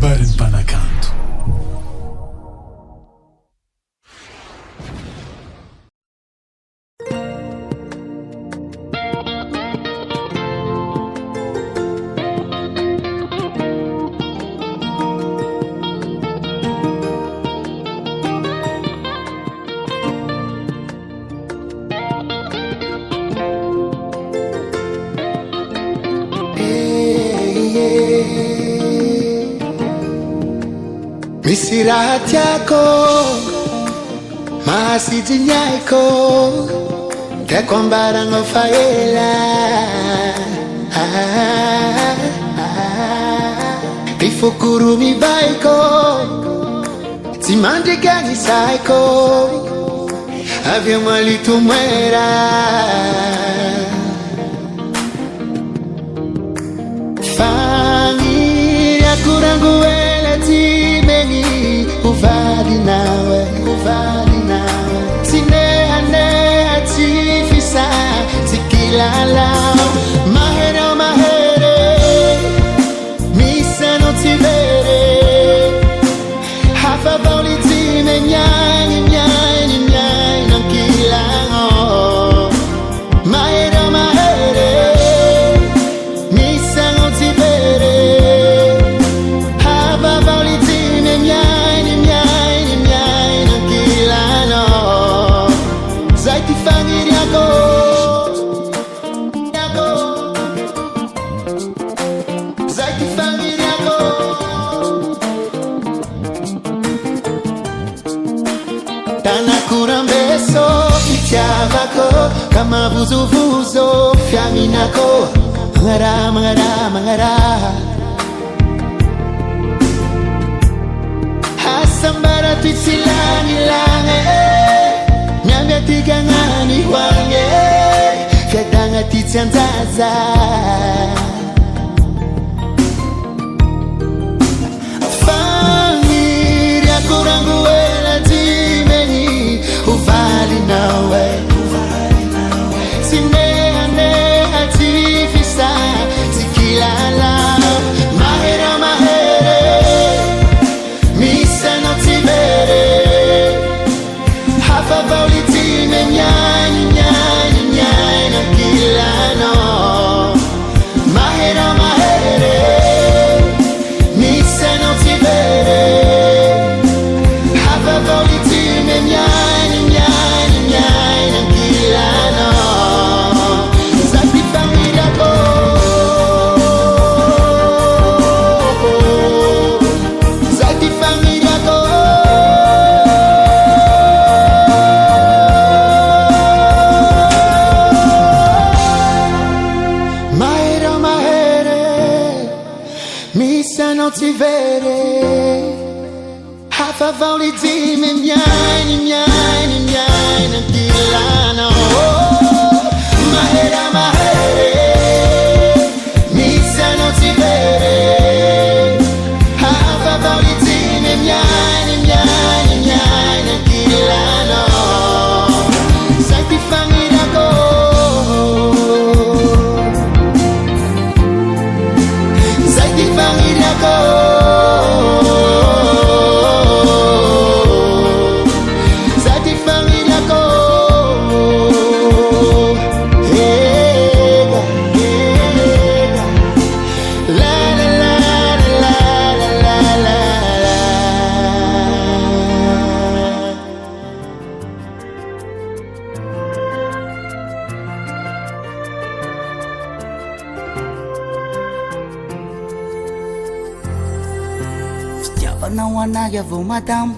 Habari Mpanakanto. Misirati yako mahasijinyako tekwambara ngofaela tifukuru mibaiko timandikani saiko avyo mwalitumwera familia kuranguela timeni uvali nawe tinehanea tifisa tikilala mahere misano tivere hafavoli time nyani nankilango mahere misano tivere hafavoli time nyani nankilano zaiti fangiri yako zaiti fangiri yako tanakurambeso ityavako kama vuzuvuzo fyaminako mangara hasambara twitsilangilange nyambia tigangani wange fyadanga titsanzaza familia kuranguela timeni uvali nawe sinehanea tifisa tikilala mahere misano tivere hafavoli time nyani nankilano mahere misano tivere hafavoli time nyani nankilano zati familia ko zati familia ko mahere misano tivere hafavoli time nyani nankilano mahere misano tivere hafavoli time nyani nankilano zaiti familia ko zaiti familia ko zaiti familia ko la la la la la la la. Fitiavana hoanahy avao madamo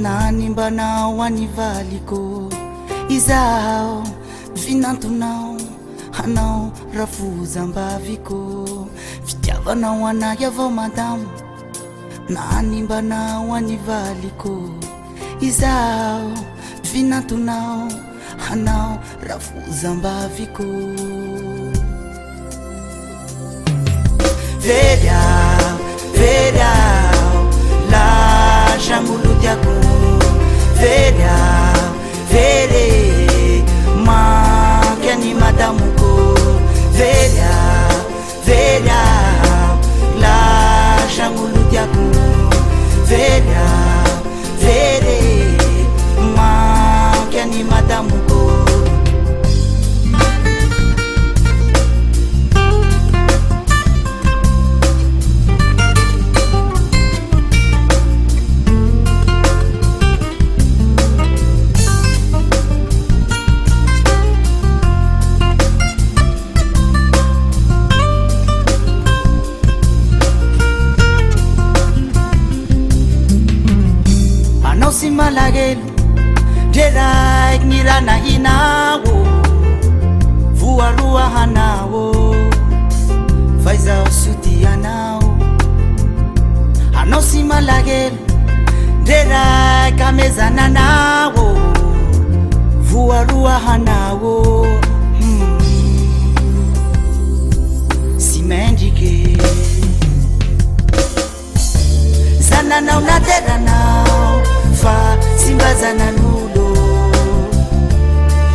nanimbana ho any valiko izaho vinantonao hanao rafozambaviko fitiavana hoanahy avao madamo nanimbana ho any valiko izaho vinantonao hanao rafozambaviko Veria lascia ngulutyako Vere makyany madamoko Veria lascia ngulutyako malagelo Derai ngirana hinawo Vuarua hanawo Faiza usuti anao Ano si malagelo Derai kamezana nawo Vuarua hanawo Simendike Zana nao na dera nao Fa simba zana nulo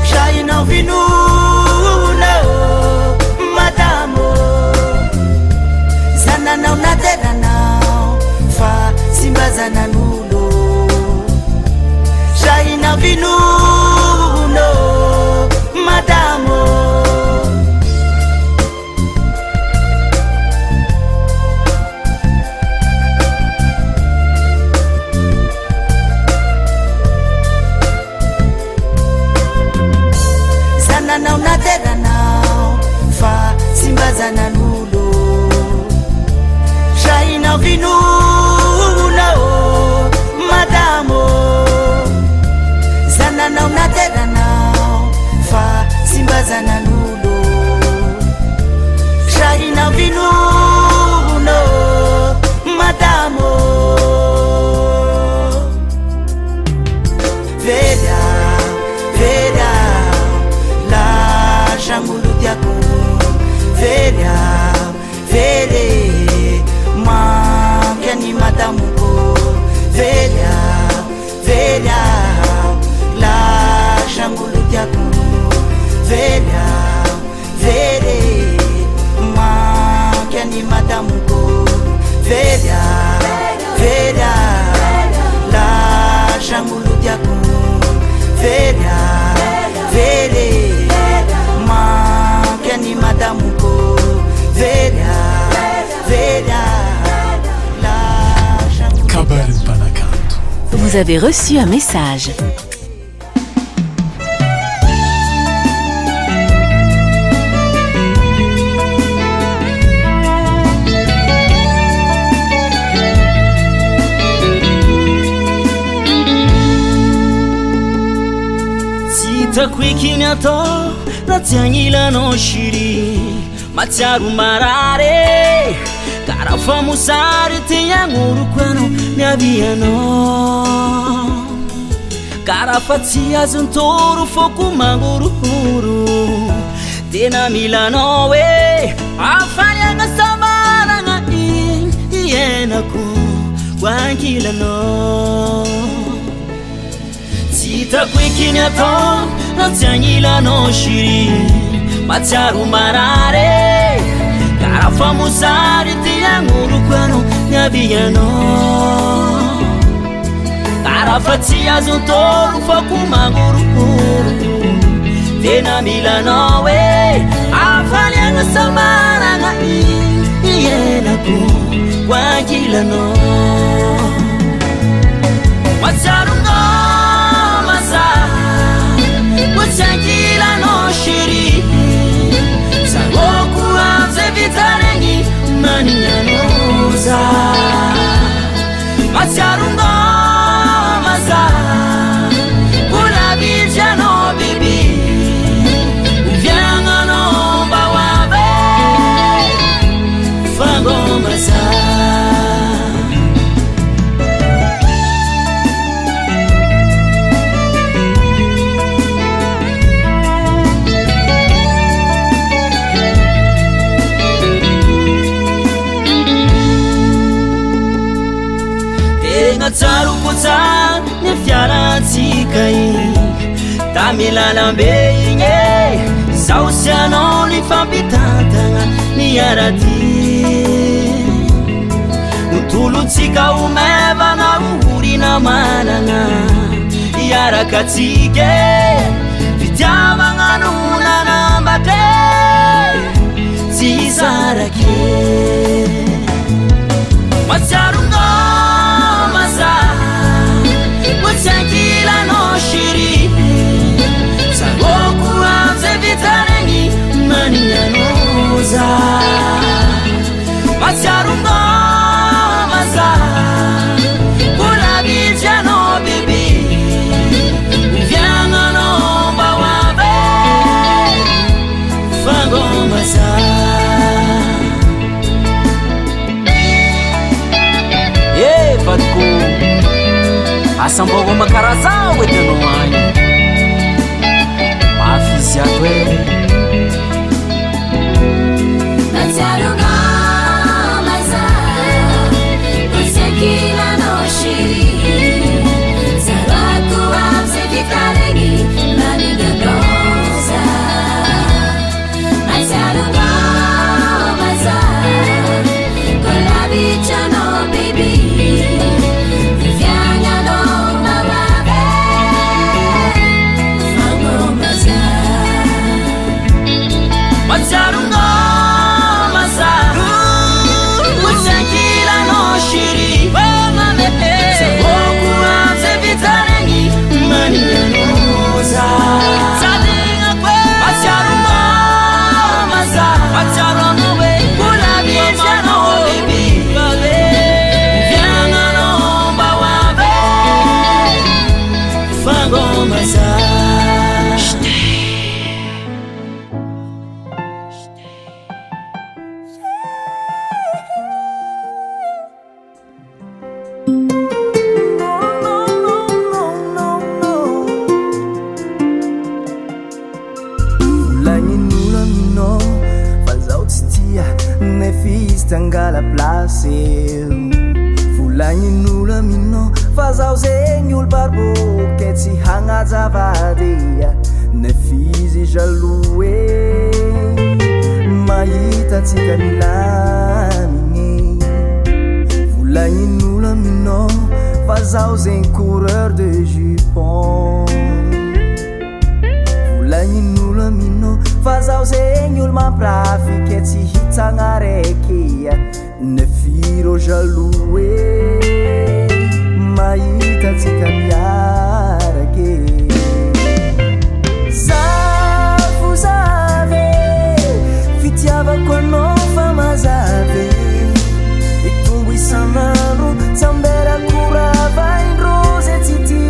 Shai nao vinulo Madamo Zana nao na dera nao Fa simba zana nulo Shai nao vinulo Madamo Now na dera now fa simba zana nulo Shai na vinulo madamo Zana now na dera now fa simba zana nulo Shai na vinulo madamo Veda Veda Shanguludiaku Veda Vede Mankeni matamuko Veda Veda La Shanguludiaku Veda Vede Mankeni matamuko Veda Veda La Shanguludiaku Veda Vede Keni madamuko Veda Veda la Kabel Panakanto. Vous avez reçu un message. Sitakwikini ato Natianyila no shiri Matiaru marare Karafa musari Tiyanguru kwano Nyabiano Karafa tia zuntoro Foku manguru huru Tena milano we Afanya nga samara nga Iena ku Wankila no Sitakwikini ato Natianyila no shiri Matiaru marare Karafa musari Tiyanguru kwano Nyabiano Karafa tia zuntoro Foku manguru Tena milano we Afanya nga samara nga Iena ku Wankila no Matiaru Kuchangila no shiri Saroku amze vitarengi Mani nyanuza Masiarungo maza Kuna bija no bibi Uvyanga no bawabe Fango maza Tsaru kuta ne fiara tsikai Tamila lambe inye Sausiano li fambitata ni yarati Untulu tsika umeva na uhuri na mananga Yara katsike Vitama nganuna na mbate Tsisarake Matsarunga Kuchangila no shiri Sagoku amze vitarengi Mani nyanuza Masiarungo maza Kuna bija no bibi Sambogo makarazao wetanao agny mafy izy ato e Natsiarona maza Kusekilanao shiri Zarako amse vitaregny Naniganoza Natsiarona maza Kolavichano baby Matsiarona maza Kusekilanao shiri Saboko amse vitaregny Naniganoza Matsiarona maza Matsiarona we Kolavichano baby Vianano mbawabe Fango maza Tangala place Volagnin'olo aminao fa zaho zegny olo barbo ke tsy hagnazavadia nefizy jaloux e mahita tsika milamigny Volagnin'olo aminao fa zaho zegny coureur de jupon Volagnin'olo aminao fa zaho zegny olo mamprafy ke tsy hitsagna raiky nefiro jaloux e mahita tsika miarake Zafo zave fitiavako anao fa mazave Itongo isan'andro tsamberako ravaindrozy tsity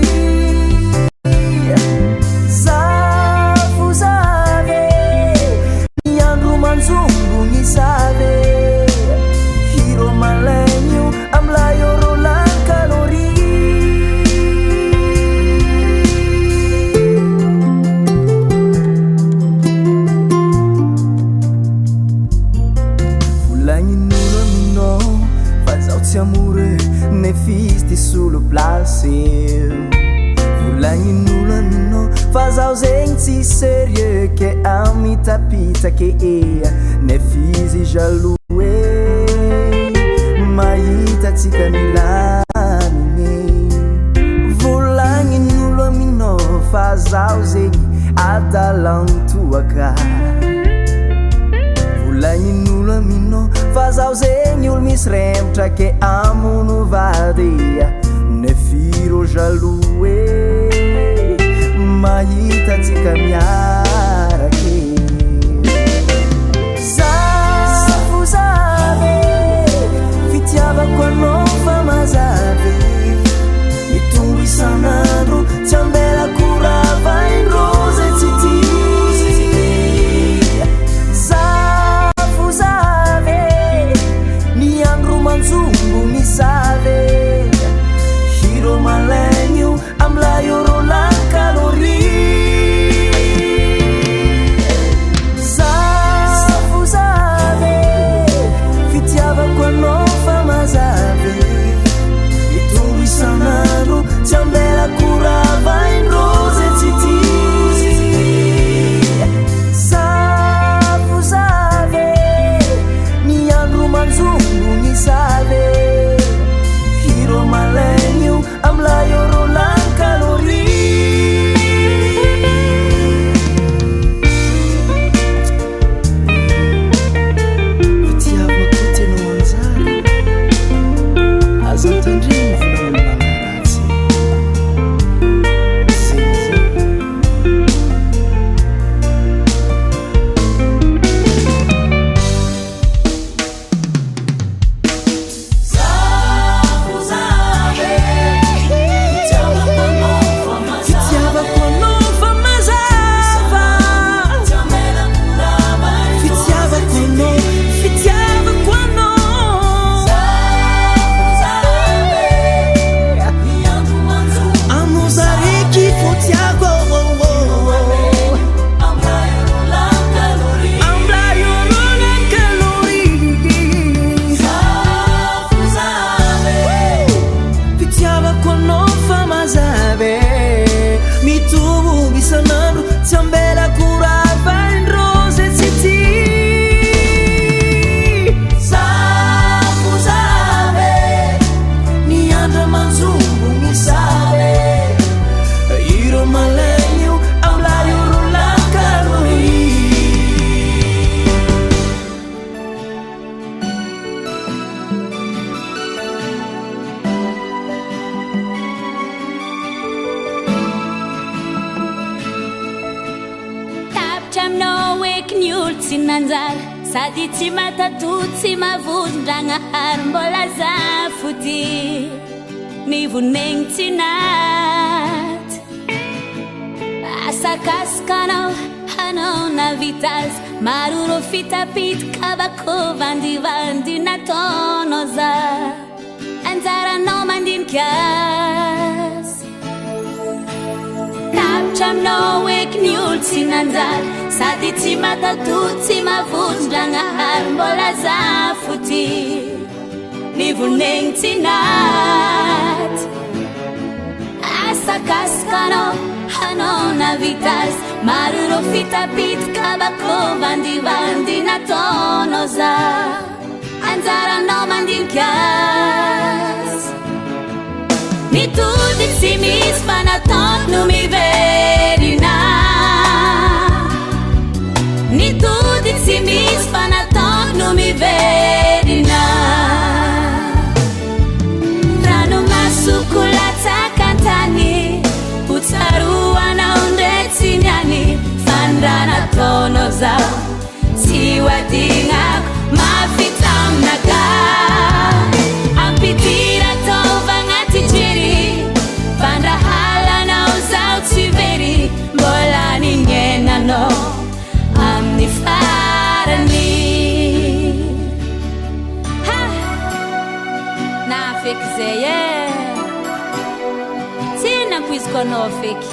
Zafo zave miandro manjongo nisave Hiro malenyo amlayo rolan kalori Volagnin'olo aminao fa zaho tsy amore nefizy solo place Volagnin'olo aminao fa zaho zegny tsy sérieux ke amitapitake nefizy jaloux mahita tsika milamigny Volagnin'olo aminao fa zaho zegny adalantoaka Volagnin'olo aminao fa zaho zegny olo misy rembotra ke amono vadia nefiro jaloux e mahita tsika miarake Zafo zave fitiavako anao fa mazave Mitongo isan'andro tsy ambelako ravaindrozy tsity Zafo zave miandro manjongo misave Hiro malenyo amlayo rolan kalori olo tsy nanjara sady tsy matatu tsy mavondranahary mbola zafoty nivonegny tsy naty asakasikanao hanao navitazy maro ro fitapitaka bako vandivandy nataonao za anjaranao mandinika azy tapitra aminao eky ny olo tsy nanjara sady tsy matatu tsy mavondranahary mbola zafoty nivonegny tsy naty asakasikanao hanao navitazy maro ro fitapitaka bako vandivandy nataonao za anjaranao mandinika azy nitody tsy misy fanataoko no miverina nitody tsy misy fanataoko no miverina ranomasoko latsakantany utsaruanao ndetsy niany fanranataonao zao tsy hoadignako mafitamnaka ampitira taovagnaty jery fandrahalanao zao tsy very mbola ningenanao amin'ny farany na feky zay tsy nampoiziko anao feky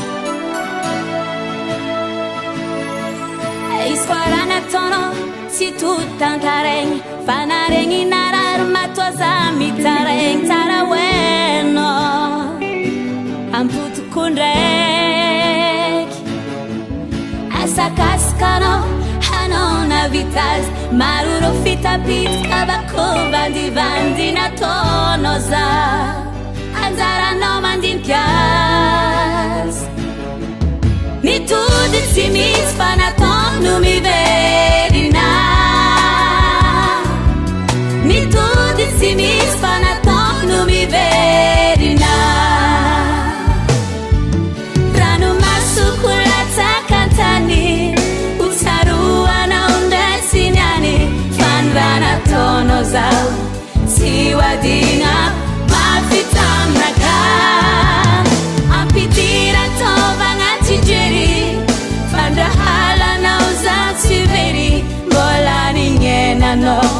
izy koa raha nataonao tsy totantaregny fa naregny narary matoaza mitaregny tsara hoenao ampotoko ndraiky asakasikanao hanao navitazy maro ro fitapitaka bako vandivandy nataonao za anjaranao mandinika azy nitody tsy misy fanataoko no miverina nitody tsy misy fanataoko no miverina ranomasoko latsakantany utsaruanao ndetsy niany fanranataonao zao tsy hoadignako mafitamnaka ampitira taovagnaty jery fandrahalanao zao tsy very mbola ningenanao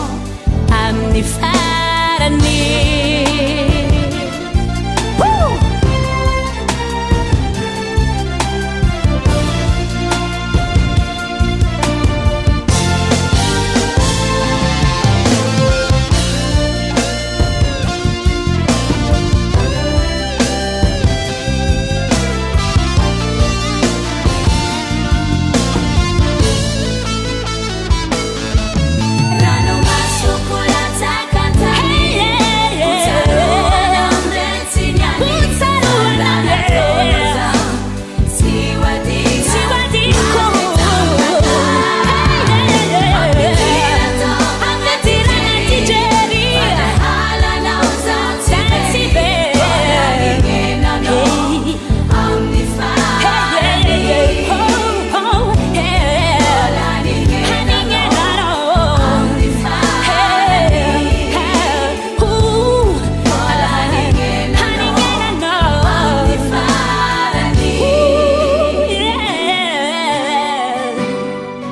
amin'ny farany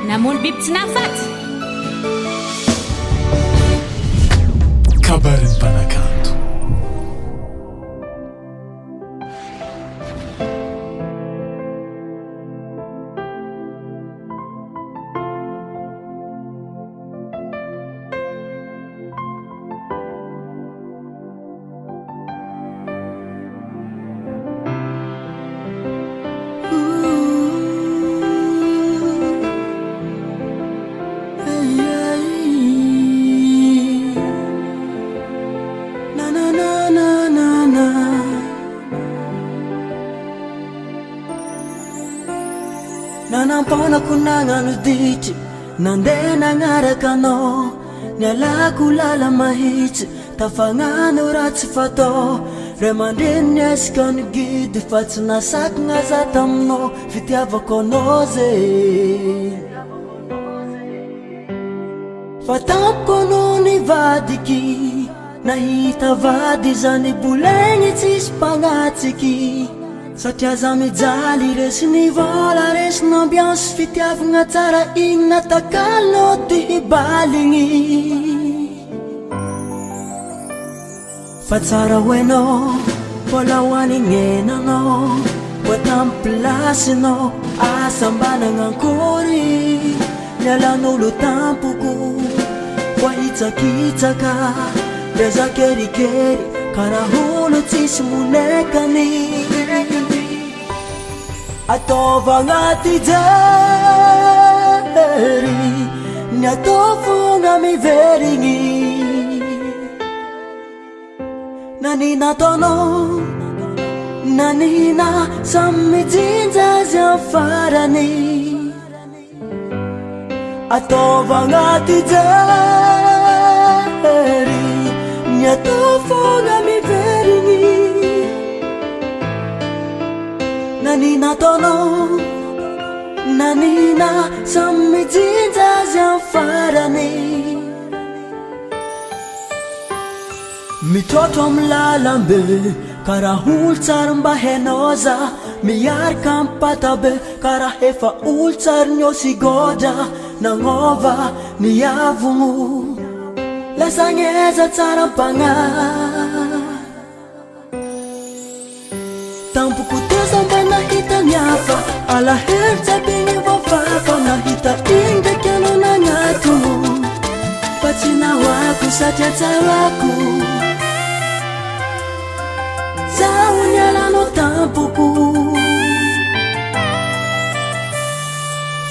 namono biby tsy nafaty kabarin'ny mpanakanto nanampanako nagnano ditry nandeha nagnaraka anao nialako lala mahitsy tafagnano raha tsy fatao ray aman-dreny niasika ny gidy fa tsy nasakigna za taminao fitiavako anao zay Fatamko no nivadiky nahita vady zany bolegny tsisy mpagnatsiky satria za mijaly resiny vola resiny ambiance fitiavagna tsara igny natakalino ty hibaligny fa tsara hoenao vola hoanignenanao voa tamy plasinao asa mbanagnankôry mialan'olo tampoko voa hitsakitsaka reza kerikery karaha olo tsisy monekany ataovagna ty jery ny atao fogna miverigny nanina ataonao nanina samy mijinja azy am farany ataovagna ty jery ny atao fogna miverigny nanina ataonao nanina samy mijinja azy am farany mitrotro am lalambe karaha olo tsara mba hainao za miaraka am patabe karaha efa olo tsara nyosigodra nagnova niavogno lasagneza tsara mpagna tampoko teza mba nahita miafa alahelo tsabigny voafafa nahita igny ndraiky anao nagnato fa tsy nahoako satria tsarako zaho nialanao tampoko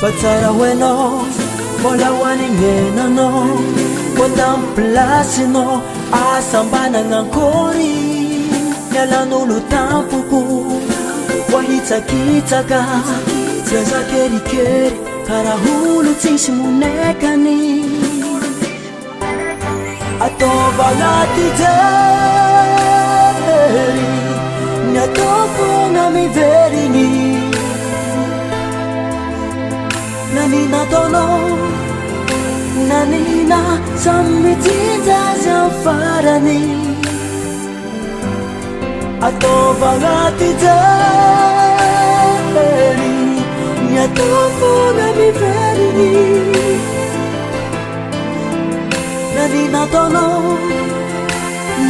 fa tsara hoenao vola hoanignenanao voa tamy plasinao asa mbanagnankôry mialan'olo tampoko voa hitsakitsaka reza kerikery karaha olo tsisy monekany ataovagna ty jery ny atao fogna miverigny nanina ataonao nanina samy mijinja azy am farany ataovagna ty jery ny atao fogna miverigny nanina ataonao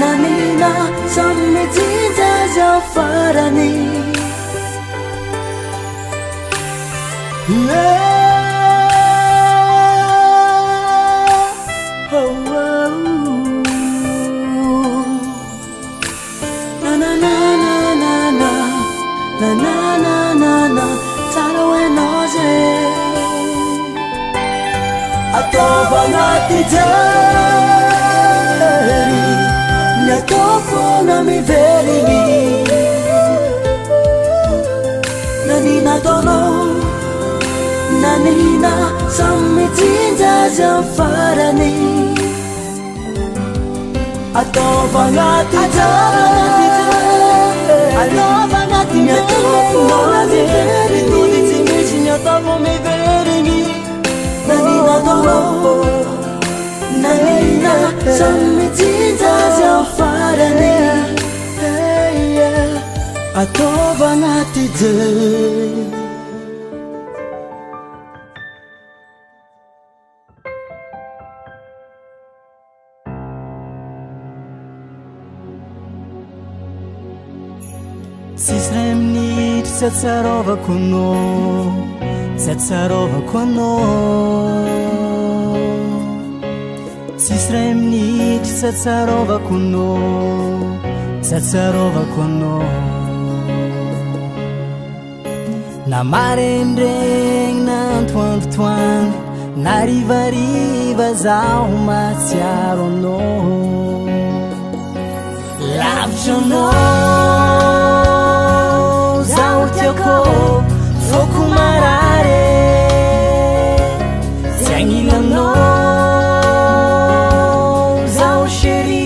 nanina samy mijinja azy am farany ataovagna ty jery ny atao fogna miverigny nanina ataonao nanina samy mijinja azy am farany ataovagna ty jery ny atao fogna miverigny tsy misy ny atao fogna miverigny nanina ataonao nanina samy mijinja azy am farany ataovagna ty jery tsisy ray minitry tsy atsarovako anao tsy atsarovako anao tsisy ray minitry tsy atsarovako anao tsy atsarovako anao na marendraigny na antoandrotoandro na rivariva zaho mahatsiaro anao lavitra anao zaho tiako foko marare tsy agnilanao zaho chéri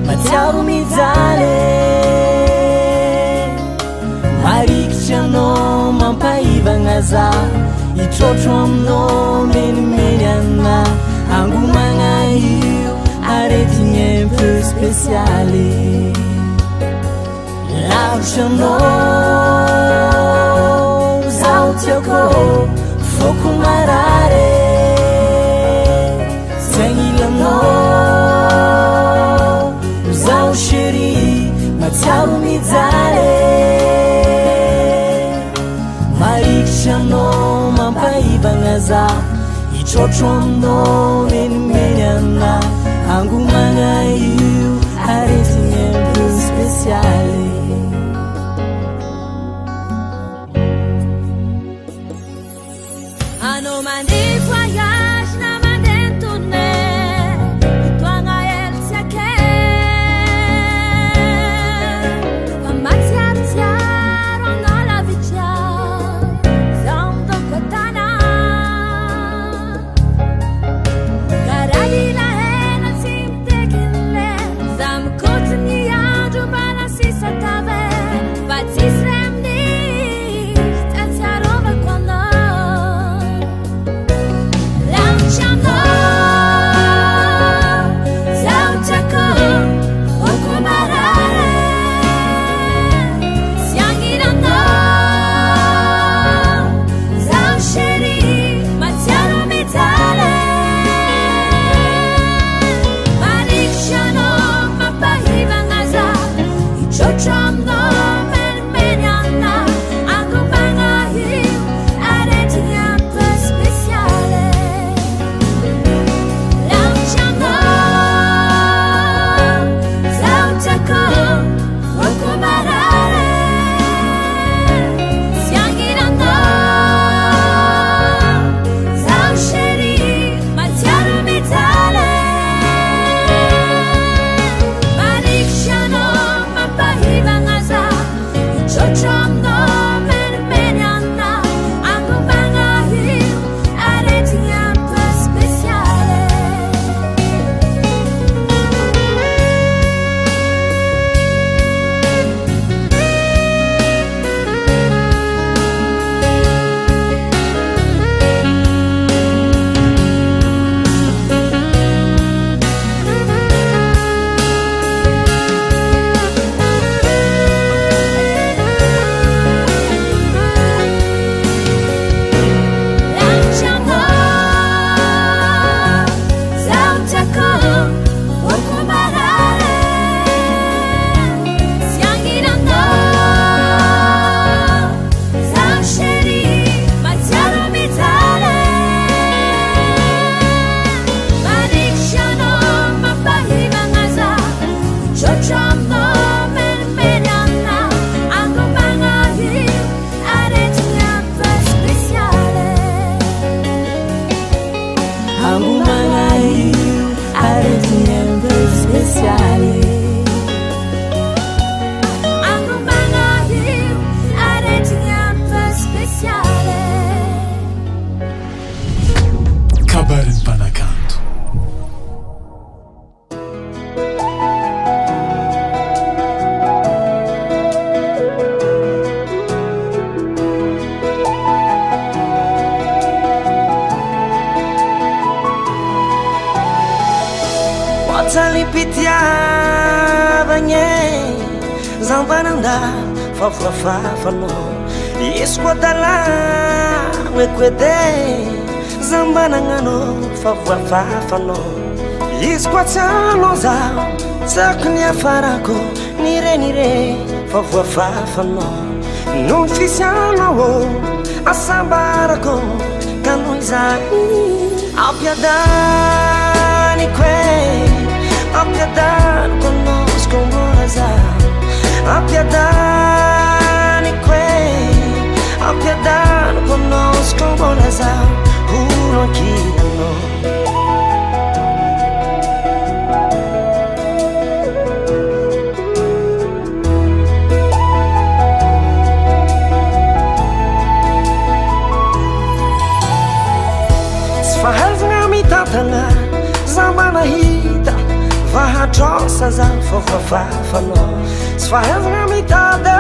matsiaro mijaly marikitry anao mampahivagna za itrotro aminao menimeny ana angomagna io aretigny un peu spéciale lavitra anao zaho tiako foko marare zegny ilanao zaho chéri matsiaro mijaly marikitry anao mampahivagna zaho itrôtro aminao menimeny anahy angomagna io aretigny un peu spéciale Anao mandeha voyage na mandeha tournée itoagna ela tsy akaiky fa matsiarotsiaro anao lavitra zaho midoko an-tanà karaha ila ela tsy miteky ny lera zaho mikotrony andro mbana sisa tavela fa tsisy ray amin'izy tsy atsiarovako anao Salipitiavagne zambananda fafafafano iskoatala wekwede zambanangano fafafafano iskoatano zao saknya farako nire fafafafano non fisiano asambarako kanoizai apiadani kwe apiadani conosco moraza apiadani que apiadani conosco moraza puro aqui no sfahazna mitatana zamana hita vahatrosa za fafafafano sfahazna mitada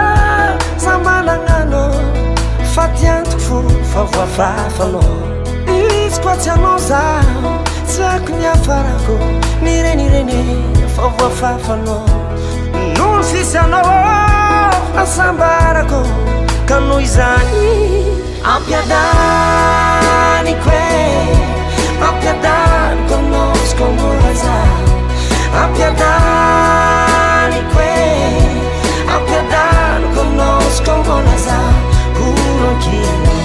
zambanangano fatiantoko fo fafafafano iskoatiano za tsako ny afarako nirenireny favoafafanao noho fisanao asambarako ka noho izany ampiadaniko ampiadaniko anosiko molaza ampiadaniko ampiadaniko anosiko molaza olonkino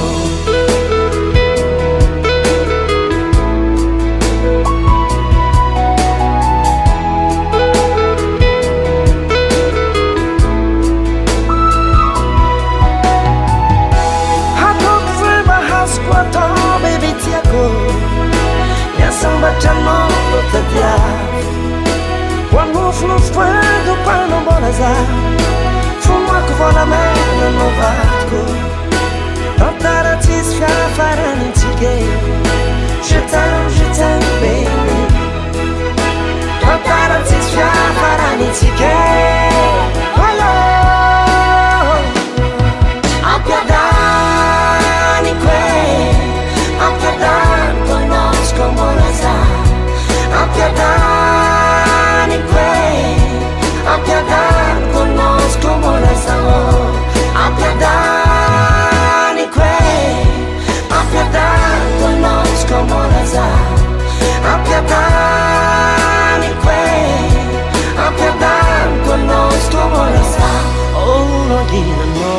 Sambatrano tadia wanofnofado panombonaza fomako volamena novatko tantaratsisy fiarafaranitsike je t'aime baby tantaratsisy fiarafaranitsike alo ampiadaniko ampiadaniko anosiko molaza ampiadaniko ampiadaniko anosiko molaza ampiadaniko ampiadaniko anosiko molaza ampiadaniko ampiadaniko anosiko molaza ologinano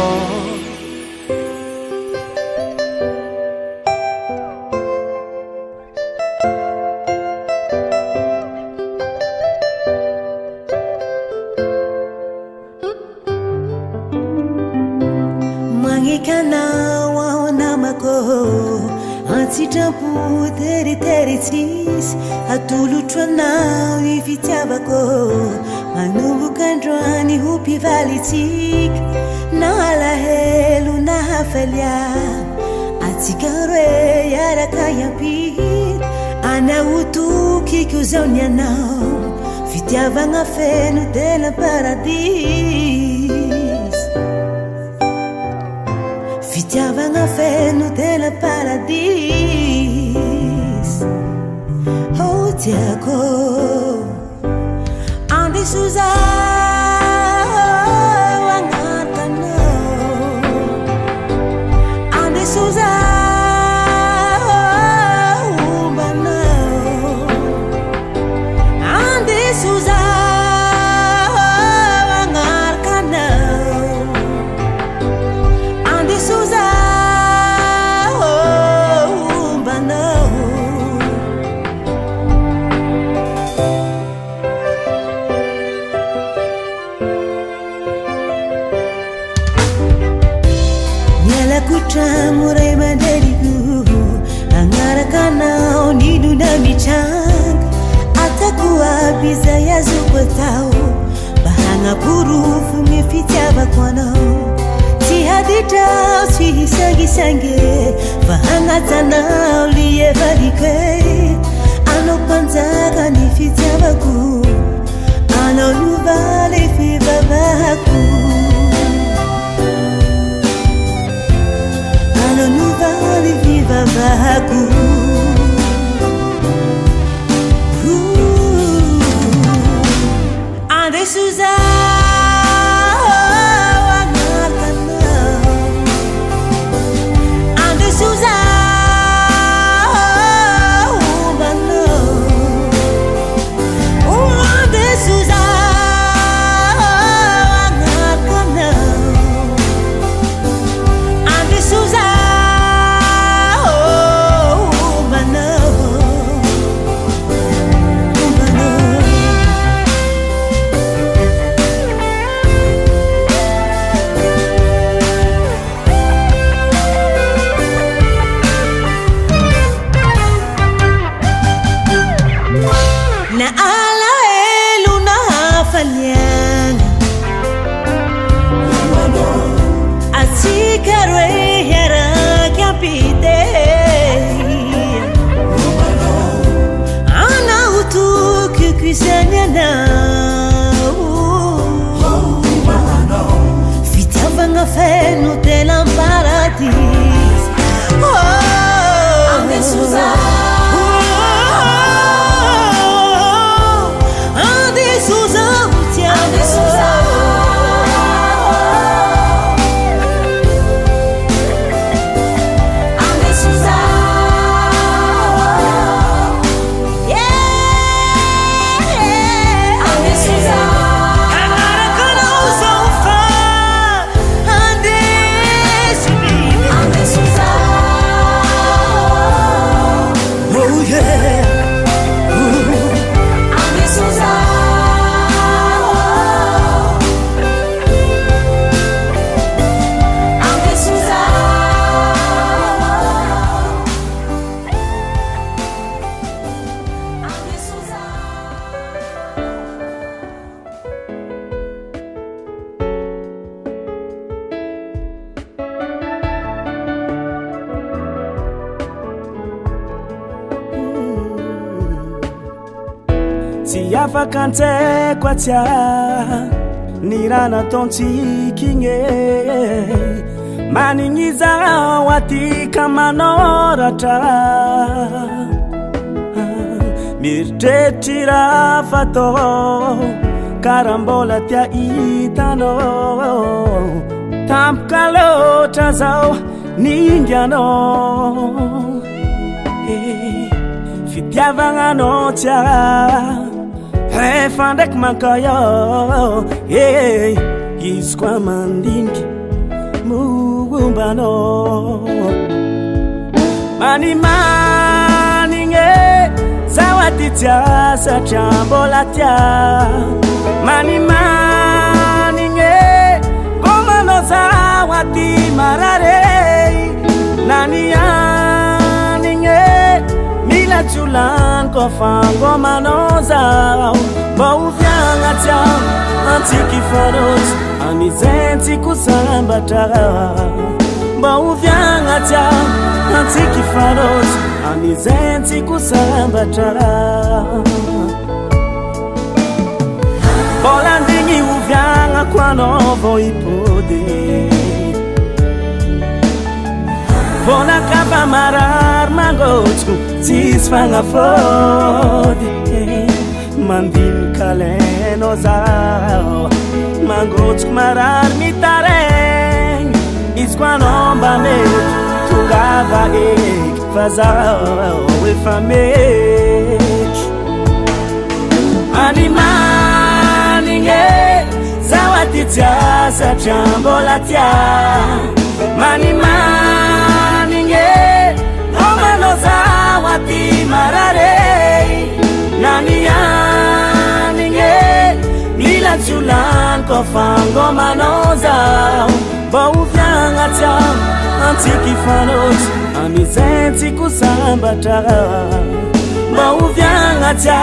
Antsitrapo teriteritsis atolotranao ny fitiavako manomboka androany ho mpivalitsika na alahelo na hafalia atsika roe iaraka iampita anaotokiko zao ny anao fitiavagna feno tena paradis fitiavagna feno tena paradis oh tiako andeso zao agnatanao andeso zao ombanao andeso zao agnatanao andeso zao Murai mandeliku angarakanao niduna michanga atakuwa biza ya zupatao bahanga purufu ngefitiaba kwanao tihaditao tihisangisange bahanga tanao liye badikwe ano panzaka nifitiaba ku ano luvale fibabaku ano nuvali viva vagu adesso zao agnatanao adesso zao ombanao adesso zao agnatanao adesso zao na ala elu na hafaliana asikare hera pide ana utu kukwisanya na fitavanga feno telam paradis oh afakantsaiko atsya ny raha nataontsika igny manigny izao atika manoratra mieritreritra raha fatao karaha mbola tia hitanao tampoka loatra zao ninganao fitiavagnanao tsya rehefa ndraiky mankayo izy koa mandiniky mombanao manimanigny zao aty tsya satria mbola tia manimanigny komanao zao aty marare nanianigny mila tsolany kofa ngomanao zao mba oviagna tsya antsiky farotsy amizentsiko sambatra mba oviagna tsya antsiky farotsy amizentsiko sambatra mbola ndigny oviagna ko anao vao ipody vola kapa marary mangotsiko tsisy fagnafody mandiny kalenao zao mangotsiko marary mitaregny izy ko anao mba mety tongava eky fa zao efa mety manimanigny zao aty tsya satria mbola tia manimanigny omanao zao aty marare nanianigny mila tsolany kofa ngomanao zao mba oviagna tsya antsiky farotsy amizentsiko sambatra mba oviagna tsya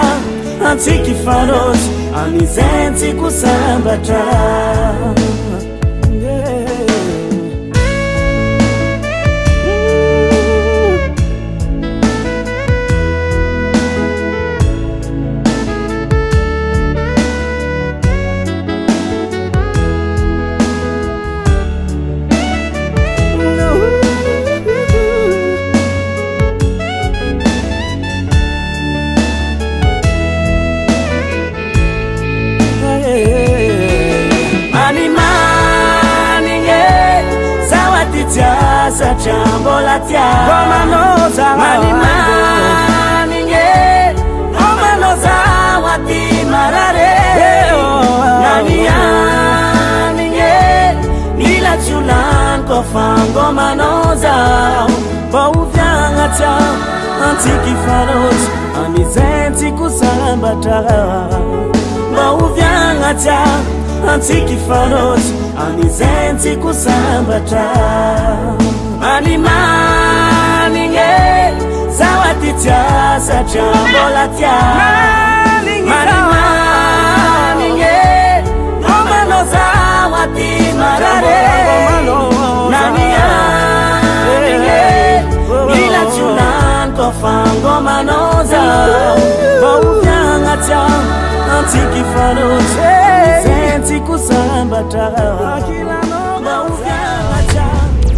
antsiky farotsy amizentsiko sambatra satria mbola tia komanao zao manimanigny komanao zao aty marare nanianigny mila tsolany kofa ngomanao zao mba oviagna tsya antsiky farotsy amizentsiko sambatra mba oviagna tsya antsiky farotsy amizentsiko sambatra manimanigny zao aty tsya satria mbola tia manimanigny komanao zao aty marare nanianigny mila tsolany kofa ngomanao zao mba oviagna tsya antsiky farotsy amizentsiko sambatra mba oviagna tsya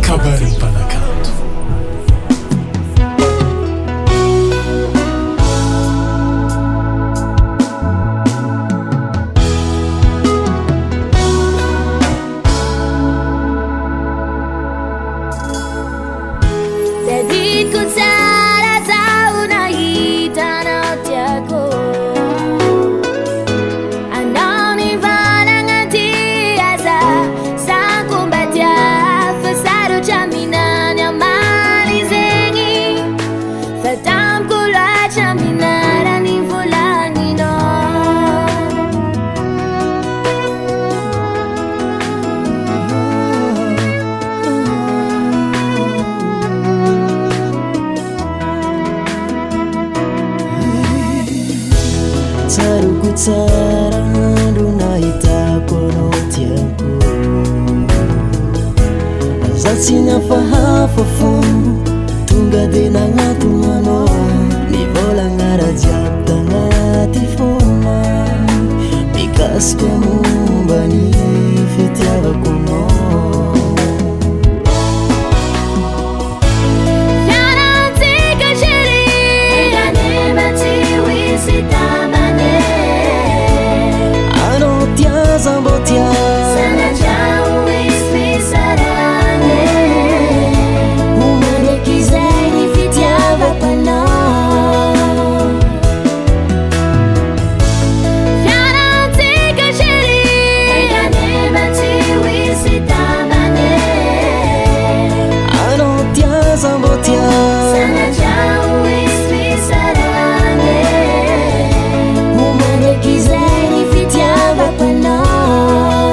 Cabaret Panacanto. Dediko tsara zao nahitanao tiako anao nivolagna ty aza sako mba tia fa sarotra minany amaly zegny fa tamiko loatra minara ny volagninao tsaroko tsara andro nahitako anao tiako za tsy nafahafa fo tonga de nagnatona anao nivolagna raha jiaby tagnaty fona Aska mombany fitiavako anao. Fiarantsika chéri, anima tsy hoisy tamane. Anao tiaza mbô tiaza Sanatria hoisy fisarane. Omandraiky Izay ny fitiavako anao. Fiarantsika chéri, anima tsy hoisy tamane. anao tiaza mbô tiaza Sanatria hoisy fisarane. Omandraiky Izay ny fitiavako anao.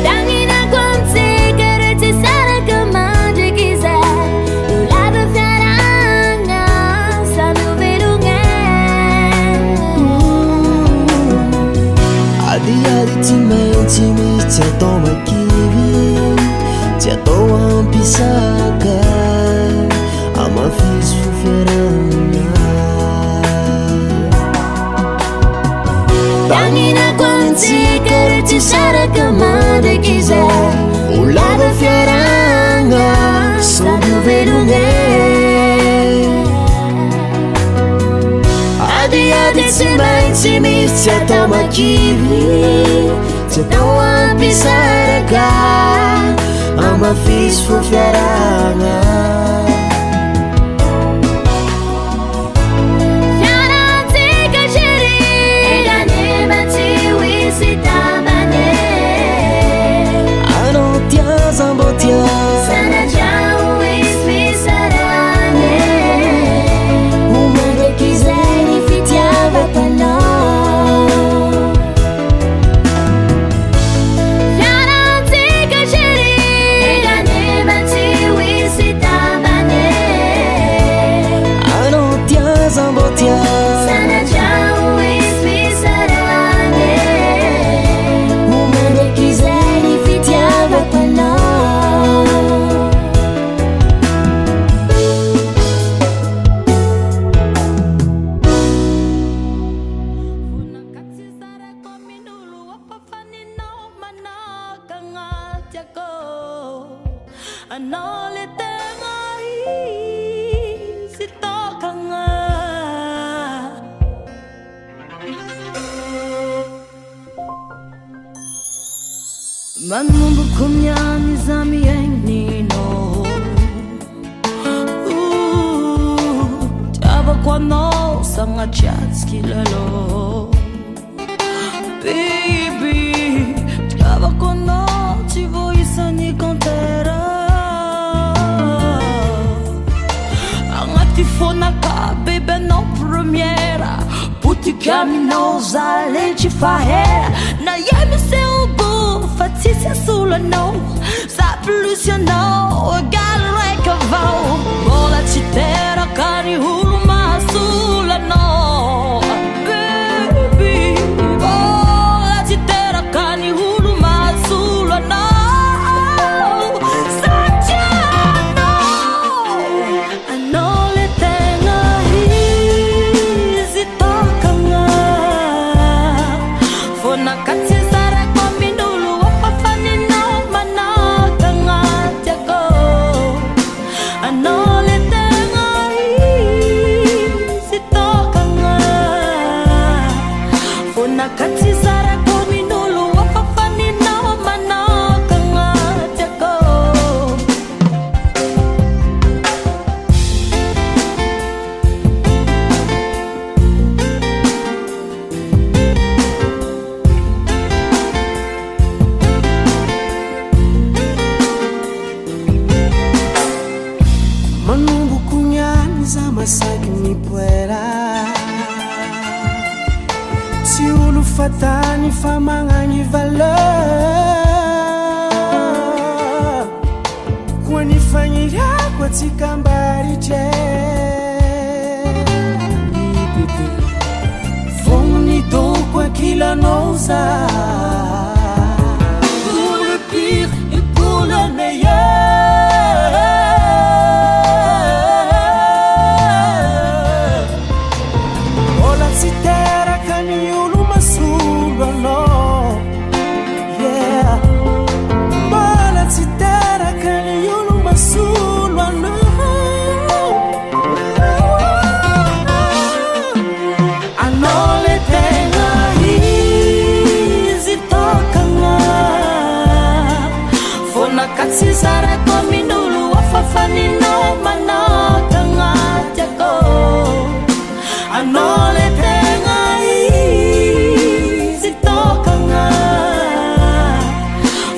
Tanginako amintsika rehetra saraka mandriky izay. Io lava fiarahana samy velogna. adiady tsy maintsy misy tsy atao makivy tsy atao ampisaka amafisy fifiarana Tanginako amintsika rehetra saraka mandriky izay. ho lava fiarahana samby velogna adiady tsy maintsy misy tsy atao makivy tsy atao ampisaraka amafisy fifiarana Fiarantsika chéri, anima tsy hoisy tamane. anao tiaza mbô tiaza Sanatria hoisy fisarane. omandraiky Izay ny fitiavako anao. Fiarantsika chéri, anima tsy hoisy tamane. anao tiaza mbô tiaza Sanatria hoisy fisarane. omandraiky Izay ny fitiavako anao. Voninkatsizarako amin'olo ampafaninao manaka agnaty ako. Anao le tegna izy tokagna. Manomboka miany za miaininao. Tiavako anao sagnatria tsy kilalao. Baby, tiavako anao tsy voisan'ny compteur. Agnaty fonaka baby anao première. Botika aminao za le tsy fahera. Na iemy seogo fa tsisy asolanao. Za plus ianao egale raiky avao. Mbola tsy teraka ny olo mahasolanao. Baby, mbola tsy teraka ny olo mahasolanao. Satria anao le tegna izy tokagna. Voninkatsizarako amin'olo ampafaninao manaka agnaty ako. Anao le tegna izy tokagna. Voninkatsizarako amin'olo ampafaninao manaka agnaty ako. manomboka niany za masaky mipoera tsy olo fatany fa magnagny valeur koa ny fagniriako atsika mbaritry fogny doko ankilanao za pour le pire et pour le meilleur ola tsy teraka ny olo masolo anao yeah mbola tsy teraka ny olo masolo anao anao le tegna izy tokagna fonakatsy zarako amin'olo afafaninao manakagna tiako anao le tegna izy tokagna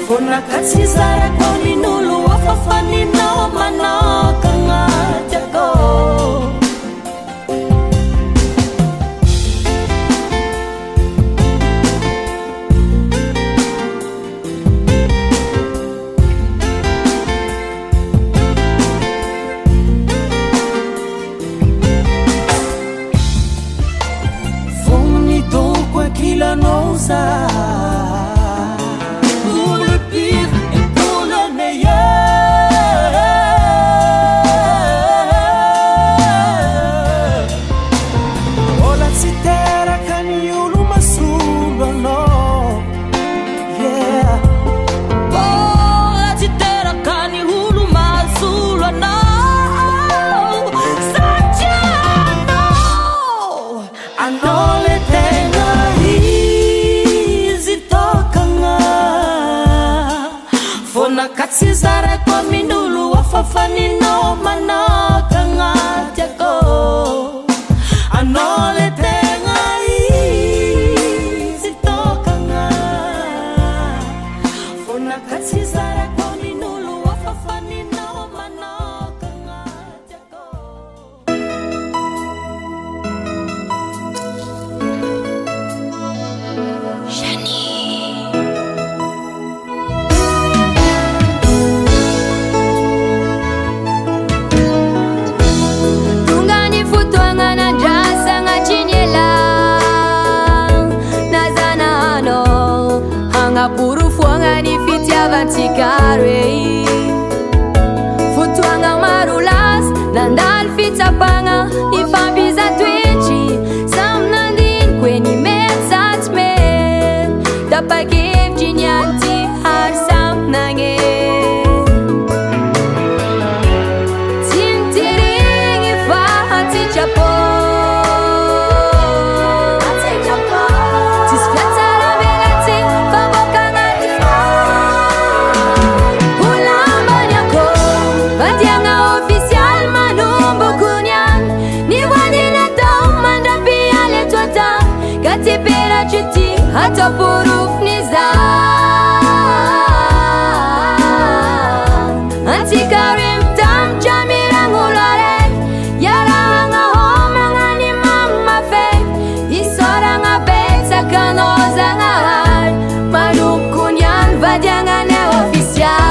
fonakatsy zarako amin'olo afafaninao manakagna tiako kilanao za pour le pire et pour le meilleur ola tsy teraka ny olo masolo anao yeah ola tsy teraka ny olo masolo anao satria anao le tegna fonakatsy zarako amin'olo afafaninao manakagna tiako anao le tegna izy tokagna fonakatsy zarako amin'olo afafaninao manakagna tiako Puru fuanga ni fitiavantikare futuanga marulas nandal fitapanga ifambiza twitchi samnandin kweni metsatme tapagev jinyanti har samnange tintiring ifahati chapo hata puruf niza antikarim tam jamirang ulare yaranga homa ngani mama fe isoranga betsa kanoza ngar malukunyan vadyangane official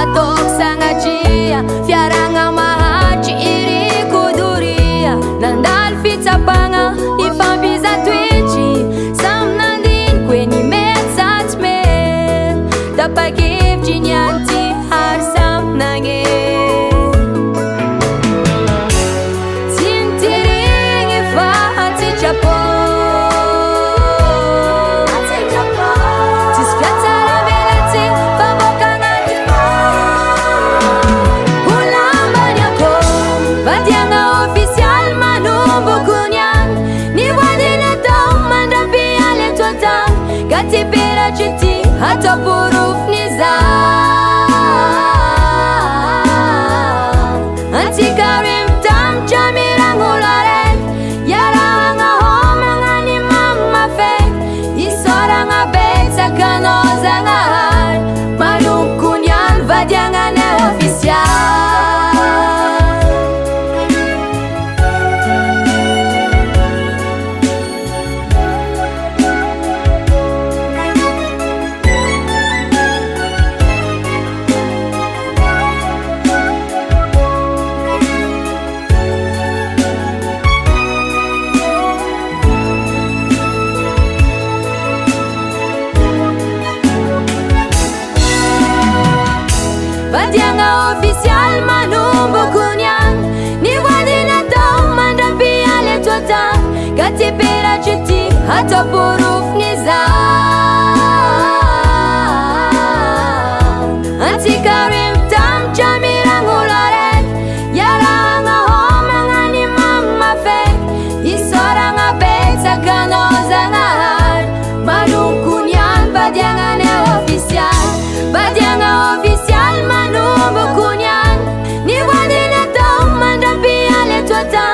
atok sangachia fiaranga mahachi iri kuduria nandal fitsapanga ifambiza twitchi samnandin kweni metsatme tapagev jinyanti har samnange tintiring ifahati chapo Antikarim tam jamirang ularen Yarang ahom angani mama fek Isorang abet sa kanozang ahal Malungkunyan vadyangan official Vadianga official manumbu kunyan Ni wadina dom mandapi ale tuata Gati pera chuti hato puruf niza Antikarim tam jamirang ularen Yarang ahom angani mama fek Isorang abet sa kanozang ahal Malungkunyan vadianga ne official Vadianga official manumbu kunyan Ni wadina dom mandapi ale tuata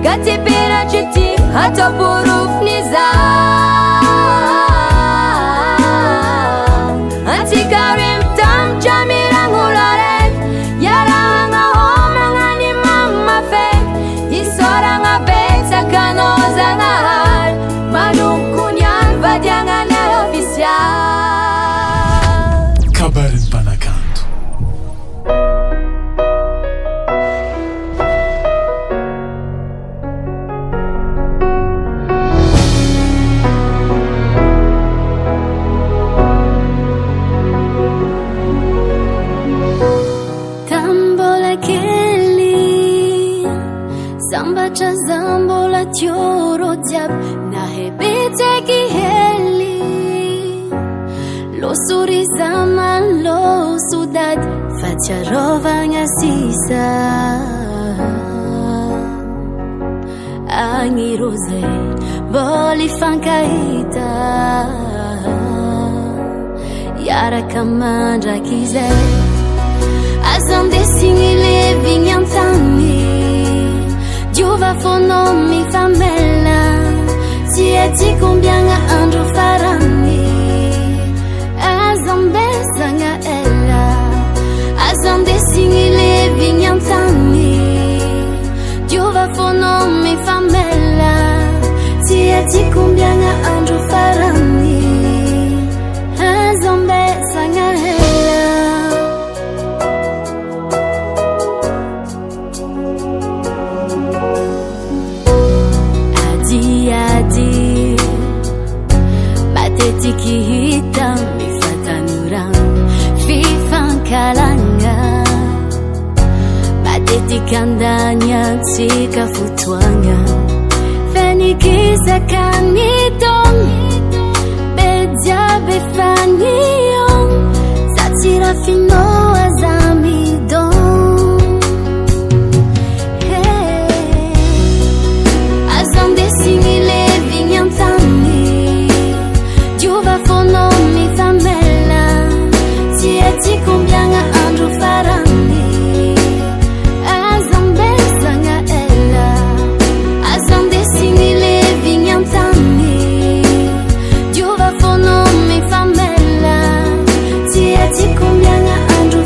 Gati pera chuti hato puruf niza Antikarim tam jamirang ularen Yarang ahom angani mama fek Isorang abet sa kanozang ahal Malungkunyan vadianga ne official Kabarin Panakanto. Tambola keli Samba cha zambola tioro diab Na hebete ki heli Lo surizama lo sudad Faciarova nga sisa Angi rose Boli fankaita Yara kamandra kizet Azam desini levi antani Giova fonomi famella Si e ti combianga andro farani Azam besanga ella Azam desini levi antani Giova fonomi famella Si e ti combianga andro farani Azam besanga ella Adi Mateti hitam mifatanurang Fifang kalanga Mateti kandanya tika futwanga Fenikiza kanitong Bedia befaniong Satira fino azamidong Azam desini levi nyantani Giova fonomi famella Si e ti combianga andro farani Azam besanga ella Azam desini levi nyantani Giova fonomi famella Si e ti combianga andro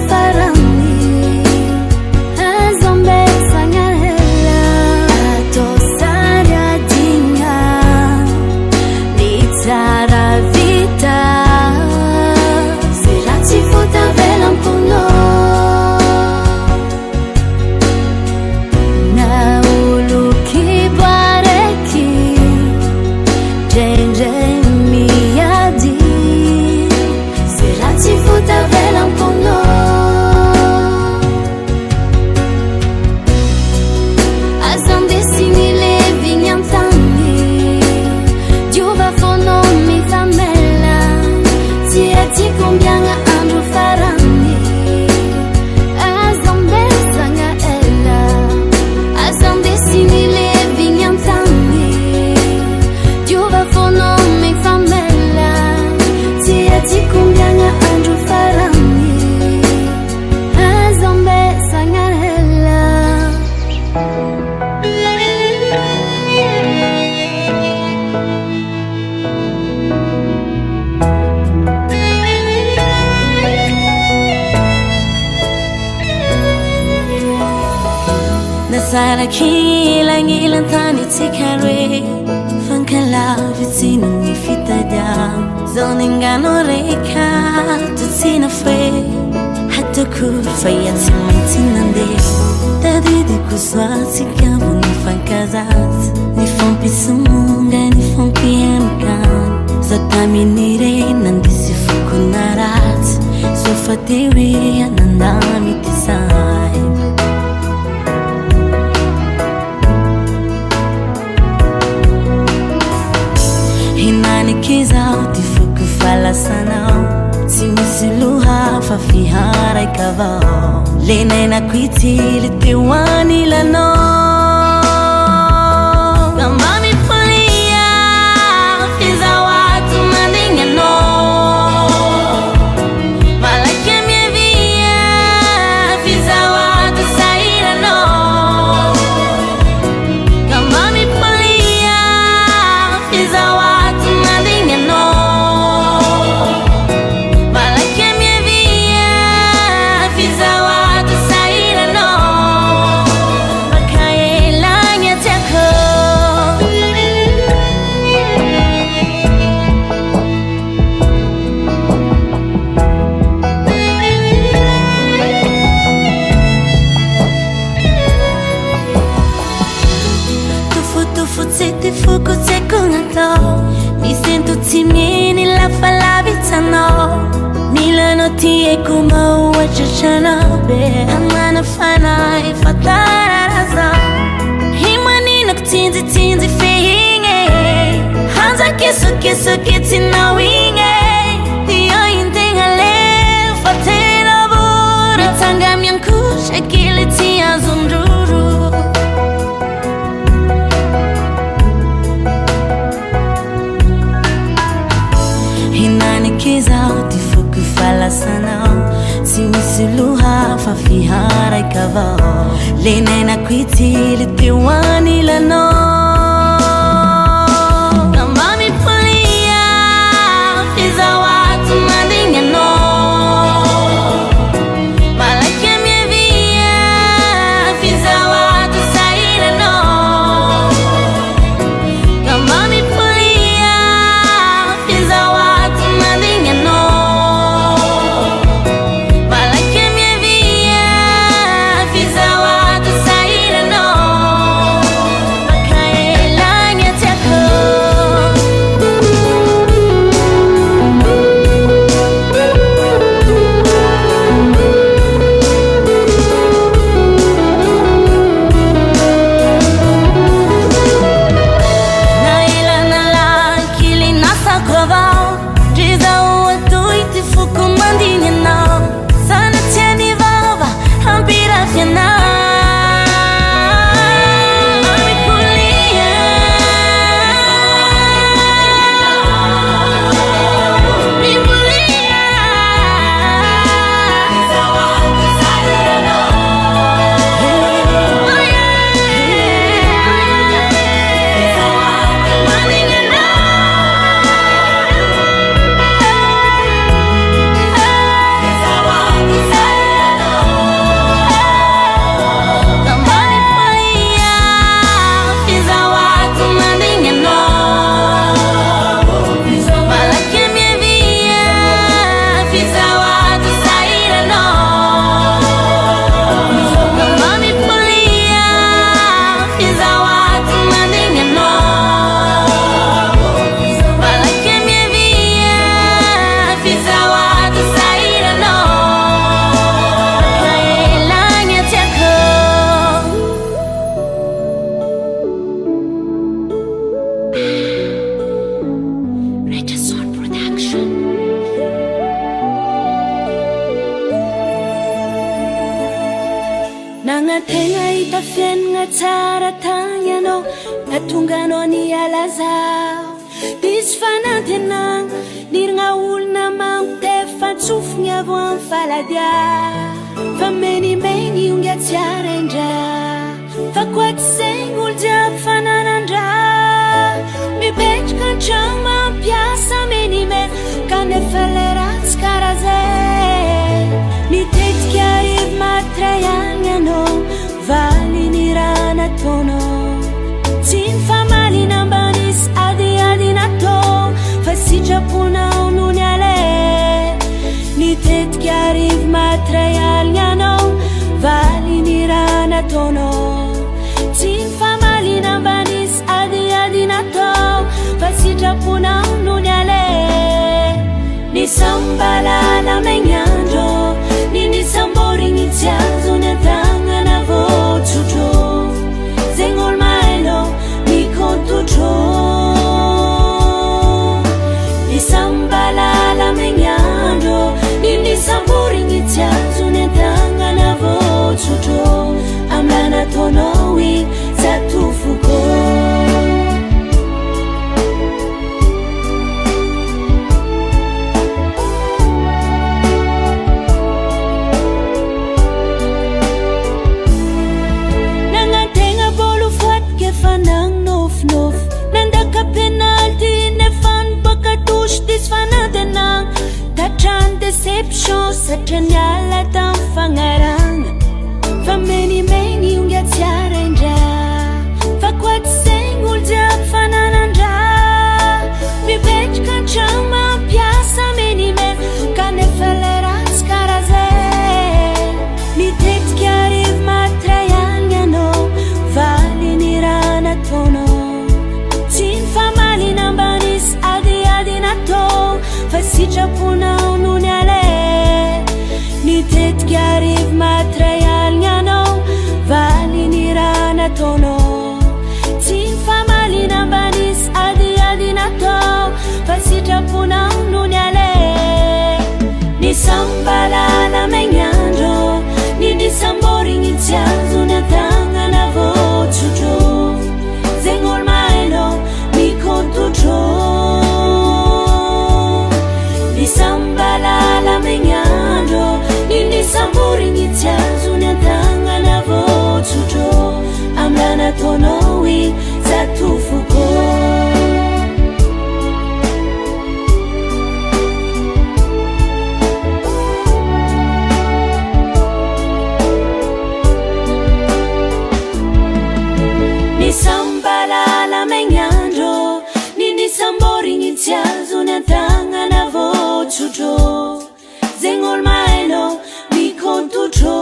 Sarakilangilan tani tikare Fankalavit sinungi fitadam Zoningano reka Tutsina fe Hatta kur fayat simantinande Tadidi kuswati kabu ni fankazat Ni fampisunga ni fampiemkan Zataminire nandisi fukunarat Sofatewe anandami tisay Hinanikizaw ti fukufalasanaw Simisiluha fafiharay kavaw Lenay na kwitili tiwani lano Kamami pulia Fiza watu mandingano Malaki mievia Fiza watu sairano Kamami pulia Fiza watu mandingano Malaki mievia Fiza watu sairano Makaelanya teko Tufu tsiti fuku tseko ngato Mi sento timini la falavitano Milano ti e kuma uwachachana be Amana fana ifatara raza Himani naktinzi tinzi fehinge Hanza kisu kisu kitina winge Dio intingale fatela bura Tanga miankusha kiliti azunduru Hinanikizaw ti fukufalasanaw Simisiluha fafiharay kavaw Lenay na kwitili tiwani lano Kamami pulia Fiza watu mandingano Malaki mievia Fiza watu sairano Kamami pulia Fiza watu mandingano Malaki mievia Fiza watu sairano Makaelanya teko Naila nala kili nasa kwavaw Jiza ua tuiti fuku mandinya nao Sana tieni vava hampira fiana Mami pulia Mi pulia Fiza watu sairano Oh yeah Fiza watu mandingano Fiza watu sairano Kamami pulia Fiza watu mandingano Malaki mievia Fiza watu sairano Kamami pulia Fiza watu mandingano Malaki mievia Fiza watu sairano Makaelanya teko Regisol Production Nangatenga itafienga tsara tagnano Natongano ni alazao Disy fanantenagna Nirigna olona magnotefatsofigna avo amin'ny faladia Fa menimeny onga tsiara indra Fa koaty zegny olo jiaby fananandra Mipetraka an-tragno mampiasa menimeny Kanefa le ratsy karaha zay Mitetika arivo matray agny anao Valin'ny raha sambalala megnandro nini samborigny tsiazo ny atagnana votsotro zegny olo mailo mikontotro ny sambalala megnandro nini samborigny tsiazo ny atagnana votsotro amlana tonowi zatufuko deception satraniala tam fangaragna fa menimeny onga tsiara indra fa koaty zegny olo jiaby fananandra mipetraka antragno mampiasa menimeny kanefa le ratsy karaha zay mitetika arivo matray alina anao valiny raha nataonao tsy ny famalina ambanisy adiady natao fa sitraponao nony ale mitetika arivo matray alina anao valiny raha nataonao tsy ny famalina ambanisy adiady natao fa sitraponao nony ale ny sambalala megnandro niny samborigny tsiazo ny atagnana votsotro zegny olo mailo mikontotro ny sambalala megnandro niny samborigny tsiazo ny atagnana votsotro amlana tonowi zatufuko ny sambalala megnandro niny samborigny tsiazo ny atagnana votsotro zegny olo mailo mikontotro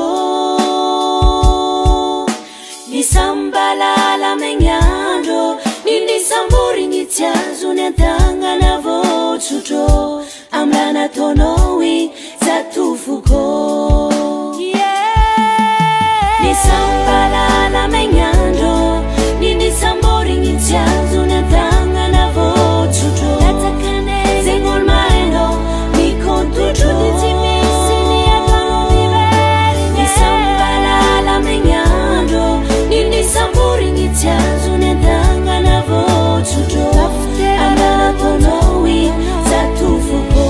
ny sambalala megnandro niny samborigny tsiazo ny atagnana votsotro amlana tonowi zatufuko ny sambalala megnandro niny samborigny tsiazo ny atagnana votsotro zegny olo mailo mikontotro ny sambalala megnandro niny samborigny tsiazo ny atagnana votsotro amlana tonowi zatufuko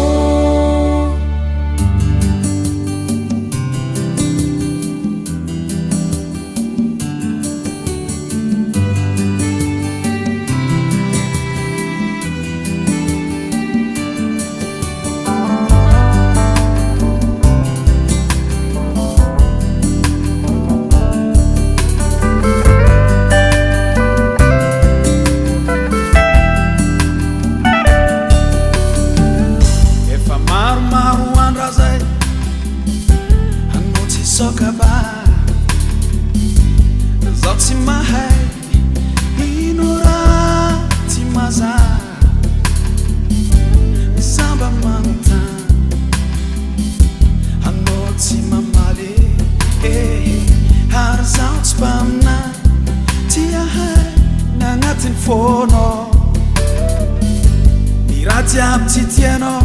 Tiano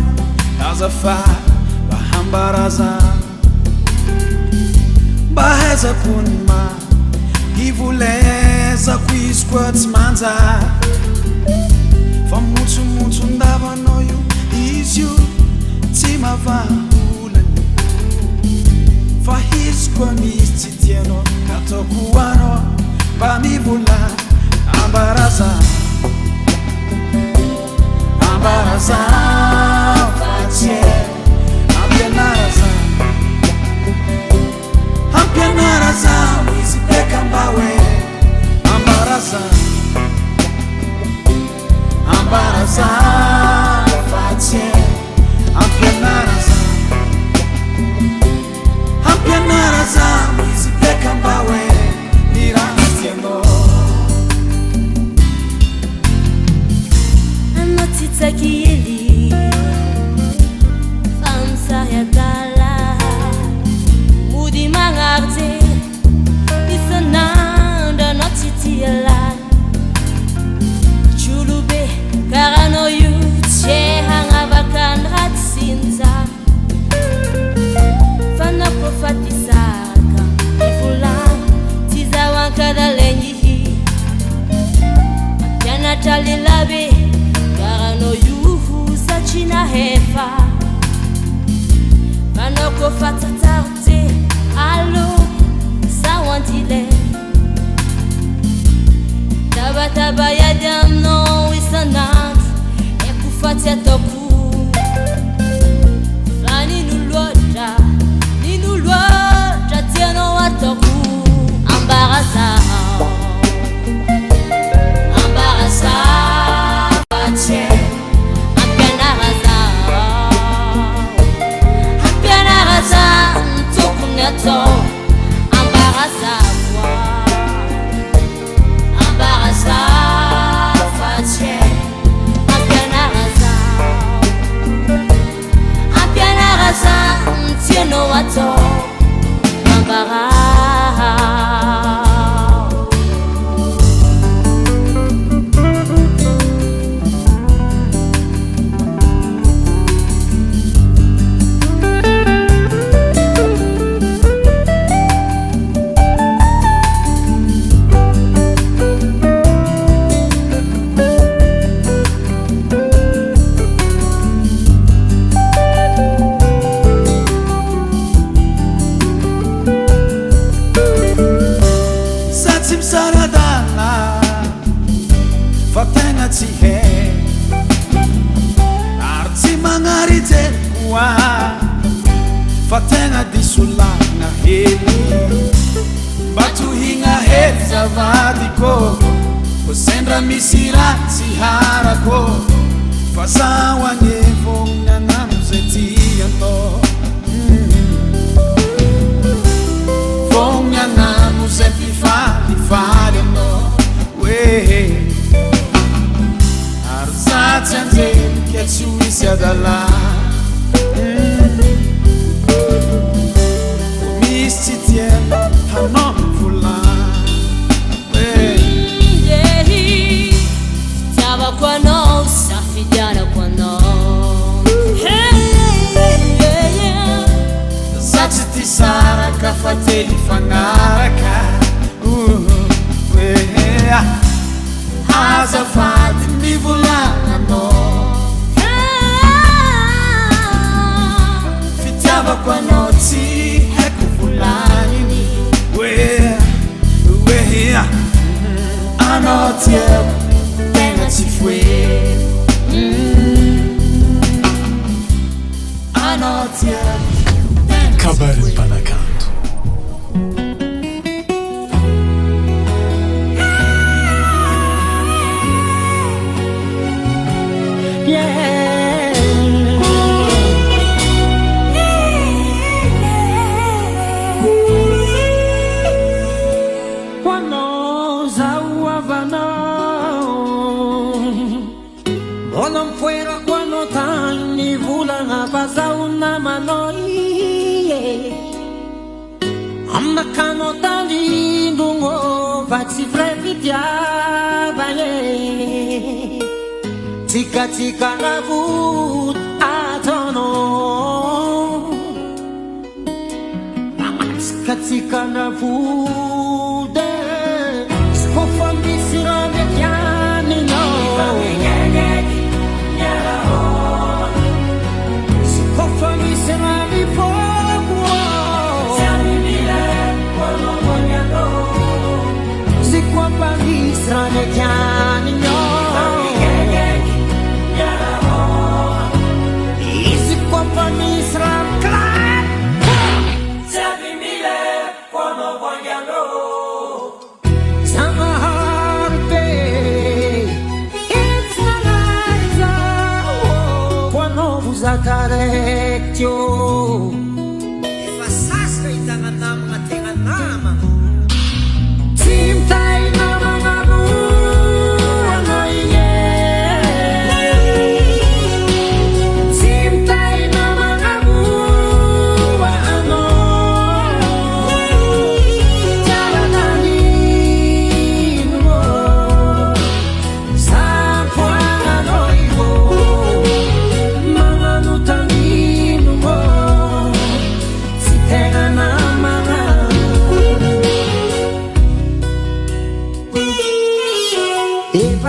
azafa bahambaraza baheza kunma ivuleza kwisquatsmanza famutsumutsu ndavanoyo isyu timavahulan fahisquanis tiano katokuano bamivula ambaraza ambaraza fatie ampianaraza wizipeka-mbawe ambaraza ambaraza fatie ampianaraza wizipeka-mbawe nirasieno anotitsaki eli voafatsatsarotsy allo saoandile tabataba iady aminao isanandro eko fatsy ataoko fa nino loatra tianao ataoko ambarazao fatsy ampianaraza tokony atao ambaraza fatsy ampianaraza tianao atao ambara tsy he ary tsy magnaritekoa fa tegna disolagna hely mba tohigna hely zavadiko ko sendra misy raha tsy harako fa zahoagne vognony anamo zay tianao vognony anamo zay mpifalifaly anao oe Zatsy anjery tsy hoisy adala misy tsy tiana hanao volana fitiavako anao safidianako anao zatsy ty saraka fa tely fagnaraka azafady mivolananao fitiavako anao tsy haiko volaniny oe anao tiako tegna tsy foe anao tiako Cabaret Panacanto. Amnakano talindongo vatsy frefitiavagne tsikatsika navot ataonao tsikatsika navot sy kofa misy raha mety aninao sy kofa misy raha mifoko Strane chiani no Easy company sram clap Sabi mile quando vogliano Sama harpe It's not like quando usa carecchio E fa sasca itanana mga tenganama Simtai na mga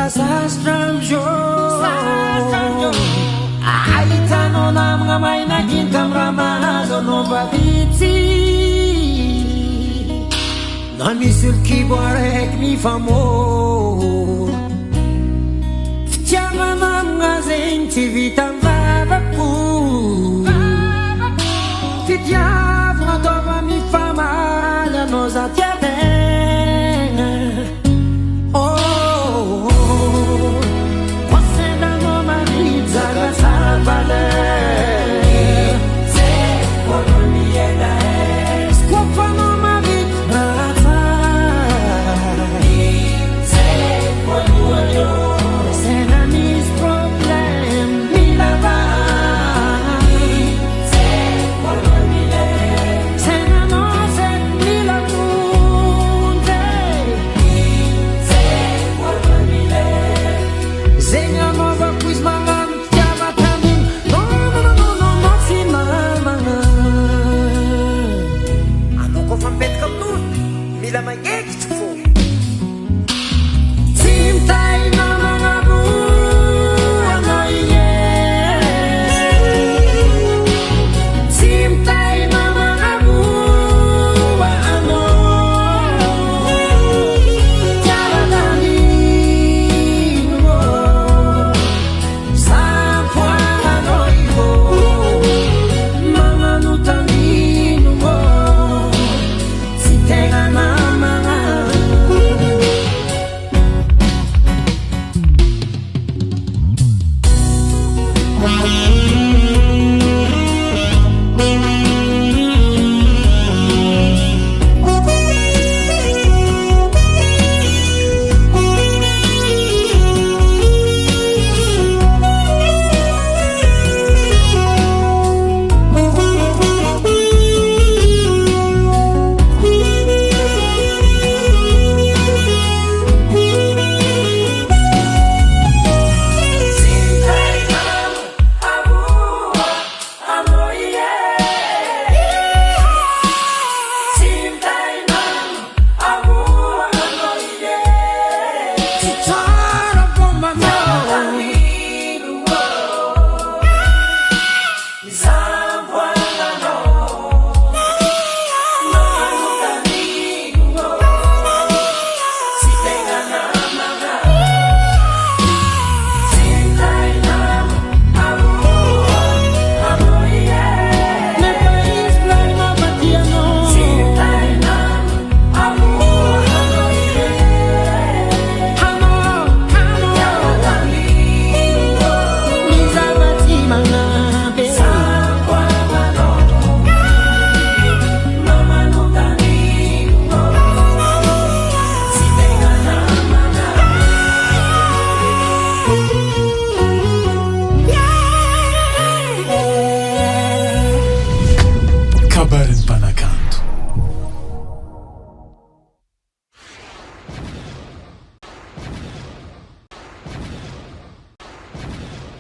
Sastram jo Alitano na mga may naging kamra mahazo anao mavitsy na misy olo-kibo araiky mifamoro fitiavana amigna zegny tsy vita mivavako fitiavana ataova mifamaly anao za tiavegna kosendanao mavitsy zaga sara valeur Mila magnetic